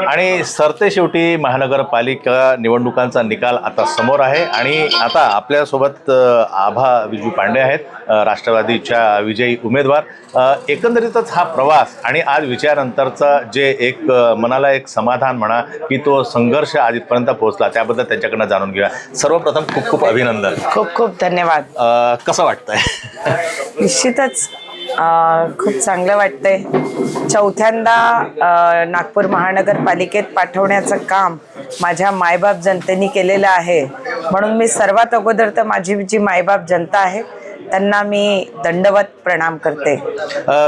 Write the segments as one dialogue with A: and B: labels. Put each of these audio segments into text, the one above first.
A: आणि सरते शेवटी महानगरपालिका निवडणुकांचा निकाल आता समोर आहे आणि आता आपल्यासोबत आभा विजू पांडे आहेत, राष्ट्रवादीच्या विजयी उमेदवार। एकंदरीतच हा प्रवास आणि आज विजयानंतरचा जे एक मनाला एक समाधान म्हणा की तो संघर्ष आज इथपर्यंत पोहोचला त्याबद्दल त्यांच्याकडनं जाणून घेऊया। सर्वप्रथम खूप खूप अभिनंदन।
B: खूप खूप धन्यवाद।
A: कसं वाटतंय?
B: निश्चितच खूप चांगलं वाटतंय। चौथ्यांदा नागपूर महानगरपालिकेत पाठवण्याचं काम माझ्या मायबाप जनतेने केलेलं आहे, म्हणून मी सर्वात अगोदर तर माझी जी मायबाप जनता आहे त्यांना मी दंडवत प्रणाम करते।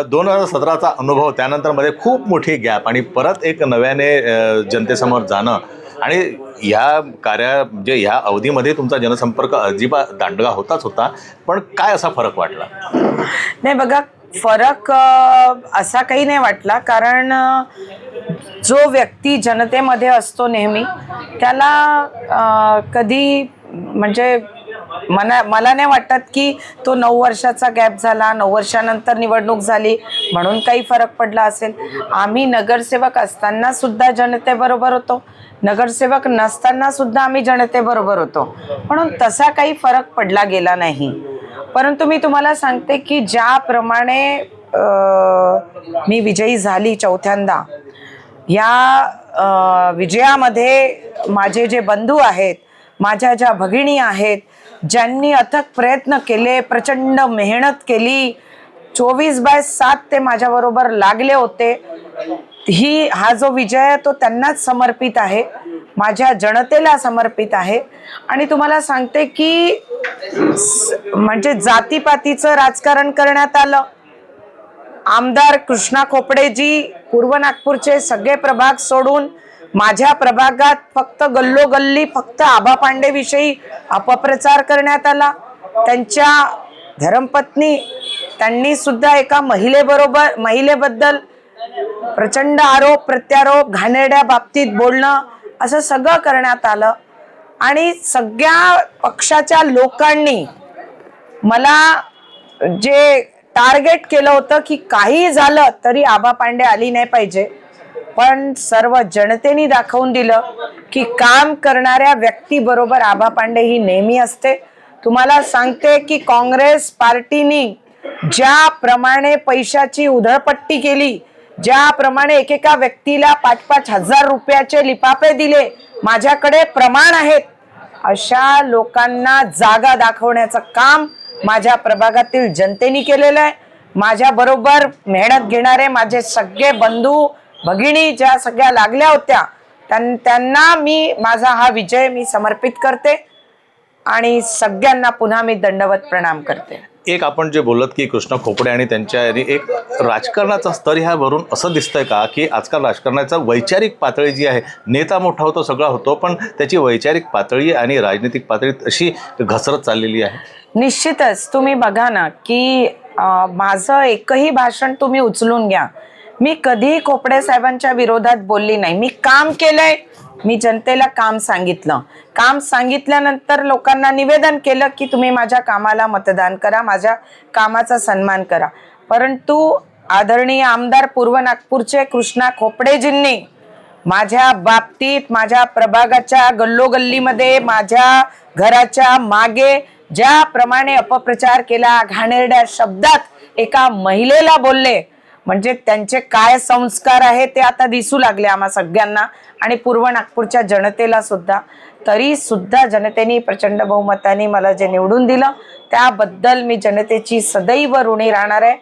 A: 2017चा अनुभव, त्यानंतर मध्ये खूप मोठी गॅप आणि परत एक नव्याने जनतेसमोर जाणं आणि ह्या म्हणजे ह्या अवधीमध्ये तुमचा जनसंपर्क अजिबात दांडगा होताच होता, पण काय असा फरक वाटला?
B: नाही बघा, फरक असा काही नाही वाटला, कारण जो व्यक्ती जनतेमध्ये असतो नेहमी त्याला कधी म्हणजे मला नाही वाटत की तो 9 वर्षाचा गॅप झाला, 9 वर्षानंतर निवडणूक झाली म्हणून काही फरक पडला असेल। आम्ही नगरसेवक असताना सुद्धा जनतेबरोबर होतो, नगरसेवक नसताना सुद्धा आम्ही जनतेबरोबर होतो, म्हणून तसा काही फरक पडला गेला नाही। परंतु मी तुम्हाला सांगते की ज्याप्रमाणे मी विजयी झाली चौथ्यांदा, या विजयामध्ये माझे जे बंधू आहेत, माझ्या ज्या भगिनी आहेत, ज्यांनी अथक प्रयत्न केले, प्रचंड मेहनत केली, 24/7 ते माझ्याबरोबर लागले होते, हा जो विजय आहे तो त्यांनाच समर्पित आहे, माझ्या जनतेला समर्पित आहे। आणि तुम्हाला सांगते की म्हणजे जातीपातीचं राजकारण करण्यात आलं। आमदार कृष्णा खोपडेजी पूर्व नागपूरचे सगळे प्रभाग सोडून माझ्या प्रभागात फक्त गल्लोगल्ली फक्त आभा पांडे विषयी अपप्रचार करण्यात आला। त्यांच्या धर्मपत्नी त्यांनी सुद्धा एका महिलेबद्दल प्रचंड आरोप प्रत्यारोप, घाणेरड्या बाबतीत बोलणं, असं सगळं करण्यात आलं। आणि सगळ्या पक्षाच्या लोकांनी मला जे टार्गेट केलं होतं की काही झालं तरी आभा पांडे आली नाही पाहिजे, पण सर्व जनतेने दाखवून दिलं की काम करणाऱ्या व्यक्तीबरोबर आभा पांडे ही नेहमी असते। तुम्हाला सांगते की काँग्रेस पार्टीनी ज्याप्रमाणे पैशाची उधळपट्टी केली, ज्याप्रमाणे एकेका व्यक्तीला 5-5 हजार रुपयाचे लिफाफे दिले, माझ्याकडे प्रमाण आहेत, अशा लोकांना जागा दाखवण्याचं काम माझ्या प्रभागातील जनतेने केलेलं आहे। माझ्या बरोबर मेहनत घेणारे माझे सगळे बंधू भगिनी ज्या सगळ्या लागल्या होत्या त्यांना माझा हा विजय मी समर्पित करते आणि सगळ्यांना पुन्हा मी दंडवत प्रणाम करते।
A: एक आपण जे बोलत की कृष्णा खोपडे आणि त्यांच्या एक राजकारणाचा स्तर ह्यावरून असं दिसतंय का की आजकाल राजकारणाचा वैचारिक पातळी जी आहे, नेता मोठा होतो सगळा होतो, पण त्याची वैचारिक पातळी आणि राजनीतिक पातळी अशी घसरत चाललेली आहे?
B: निश्चितच तुम्ही बघा ना की माझं एकही भाषण तुम्ही उचलून घ्या, मी कधीही खोपडे साहेबांच्या विरोधात बोलली नाही। मी काम केलंय, मी जनतेला काम सांगितलं, काम सांगितल्यानंतर लोकांना निवेदन केलं की तुम्ही माझ्या कामाला मतदान करा, माझ्या कामाचा सन्मान करा। परंतु आदरणीय आमदार पूर्व नागपूरचे कृष्णा खोपडेजींनी माझ्या बाबतीत, माझ्या प्रभागाच्या गल्लोगल्लीमध्ये, माझ्या घराच्या मागे ज्याप्रमाणे अपप्रचार केला, घाणेरड्या शब्दात एका महिलेला बोलले, म्हणजे त्यांचे काय संस्कार आहे ते आता दिसू लागले आम्हा सगळ्यांना आणि पूर्व नागपूरच्या जनतेला सुद्धा। तरी सुद्धा जनतेने प्रचंड बहुमताने मला जे निवडून दिलं त्याबद्दल मी जनतेची सदैव ऋणी राहणार आहे।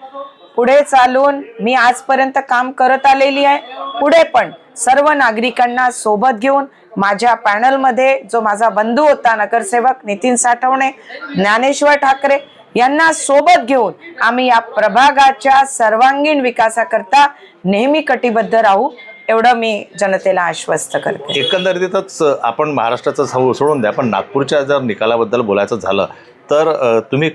B: पुढे चालून मी आजपर्यंत काम करत आलेली आहे, पुढे पण सर्व नागरिकांना सोबत घेऊन माझ्या पॅनलमध्ये जो माझा बंधू होता नगरसेवक नितीन साठवणे, ज्ञानेश्वर ठाकरे यांना सोबत घेऊन आम्ही या प्रभागाच्या सर्वांगीण विकासाकरता नेहमी कटिबद्ध राहू, एवढं मी जनतेला आश्वस्त करते।
A: एकंदरीतच आपण महाराष्ट्राचं सोडून द्या, पण नागपूरच्या जर निकालाबद्दल बोलायचं झालं तर तुम्ही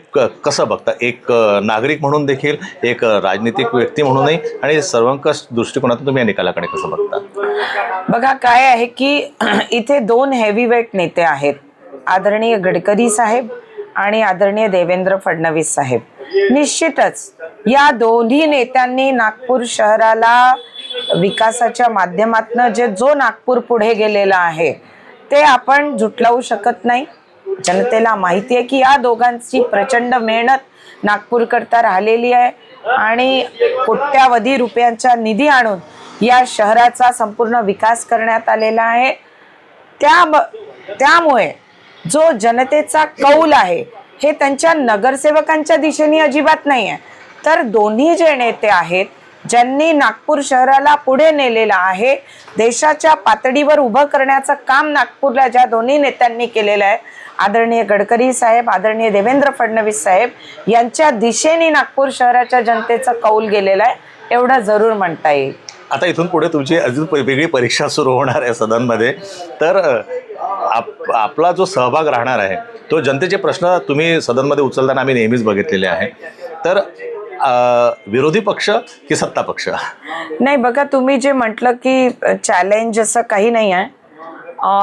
A: कसं बघता, एक नागरिक म्हणून देखील, एक राजनीतिक व्यक्ती म्हणूनही आणि सर्वंकष दृष्टिकोनातून तुम्ही या निकालाकडे कसं बघता?
B: बघा काय आहे की इथे 2 हेवीवेट नेते आहेत, आदरणीय गडकरी साहेब आणि आदरणीय देवेंद्र फडणवीस साहेब। निश्चितच या दोन्ही नेत्यांनी नागपूर शहराला विकासाच्या माध्यमातनं जो नागपूर पुढे गेलेला आहे ते आपण झुटलावू शकत नाही. जनतेला माहिती आहे की या दोघांची प्रचंड मेहनत नागपूरकरता राहिलेली आहे आणि कोट्यावधी रुपयांचा निधी आणून या शहराचा संपूर्ण विकास करण्यात आलेला आहे. त्यामुळे जो जनतेचा कौल आहे हे त्यांच्या नगरसेवकांच्या दिशेने अजिबात नाही आहे, तर दोन्ही जे नेते आहेत ज्यांनी नागपूर शहराला पुढे नेलेलं आहे, देशाच्या पातळीवर उभं करण्याचं काम नागपूरला ज्या दोन्ही नेत्यांनी केलेलं आहे, आदरणीय गडकरी साहेब, आदरणीय देवेंद्र फडणवीस साहेब यांच्या दिशेने नागपूर शहराच्या जनतेचा कौल गेलेला आहे, एवढं जरूर म्हणता येईल.
A: आता इथून पुढे तुमची अजून वेगळी परीक्षा सुरू होणार आहे सदनमध्ये, तर आपला जो सहभाग राहणार आहे तो जनतेचे प्रश्न तुम्ही सदनमध्ये उचलताना आम्ही नेहमीच बघितलेले आहे. तर विरोधी पक्ष की सत्ता पक्ष?
B: नाही बघा, तुम्ही जे म्हटलं की चॅलेंज असं काही नाही आहे.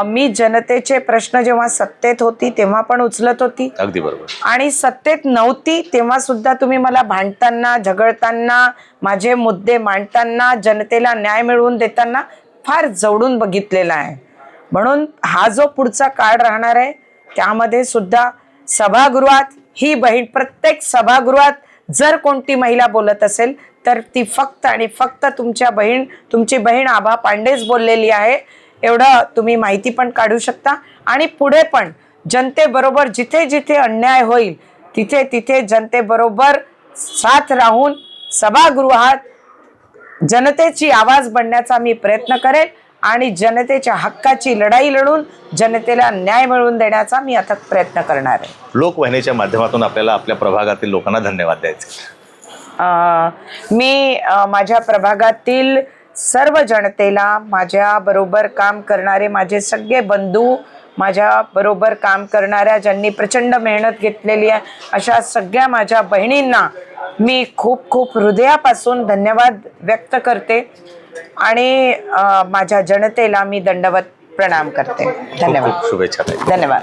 B: मी जनतेचे प्रश्न जेव्हा सत्तेत होती तेव्हा पण उचलत होती,
A: अगदी बरोबर,
B: आणि सत्तेत नव्हती तेव्हा सुद्धा तुम्ही मला भांडताना, झगडताना, माझे मुद्दे मांडताना, जनतेला न्याय मिळवून देताना फार जवळून बघितलेला आहे. म्हणून हा जो पुढचा काळ राहणार आहे त्यामध्ये सुद्धा सभागृहात ही बहीण, प्रत्येक सभागृहात जर कोणती महिला बोलत असेल तर ती फक्त आणि फक्त तुमची बहीण आभा पांडेच बोललेली आहे, एवढं तुम्ही माहिती पण काढू शकता. आणि पुढे पण जनतेबरोबर जिथे जिथे अन्याय होईल तिथे तिथे जनतेबरोबर साथ राहून सभागृहात जनतेची आवाज बनण्याचा मी प्रयत्न करेन आणि जनतेच्या हक्काची लढाई लढून जनतेला न्याय मिळवून देण्याचा मी अथक प्रयत्न करणार आहे.
A: लोकवाहिनीच्या माध्यमातून आपल्याला आपल्या प्रभागातील लोकांना धन्यवाद द्यायचे.
B: मी माझ्या प्रभागातील सर्व जनतेला, माझ्या बरोबर काम करणारे माझे सगळे बंधू, माझ्या बरोबर काम करणाऱ्या ज्यांनी प्रचंड मेहनत घेतलेली आहे अशा सगळ्या माझ्या बहिणींना मी खूप खूप हृदयापासून धन्यवाद व्यक्त करते आणि माझ्या जनतेला मी दंडवत प्रणाम करते. धन्यवाद.
A: शुभेच्छा.
B: धन्यवाद.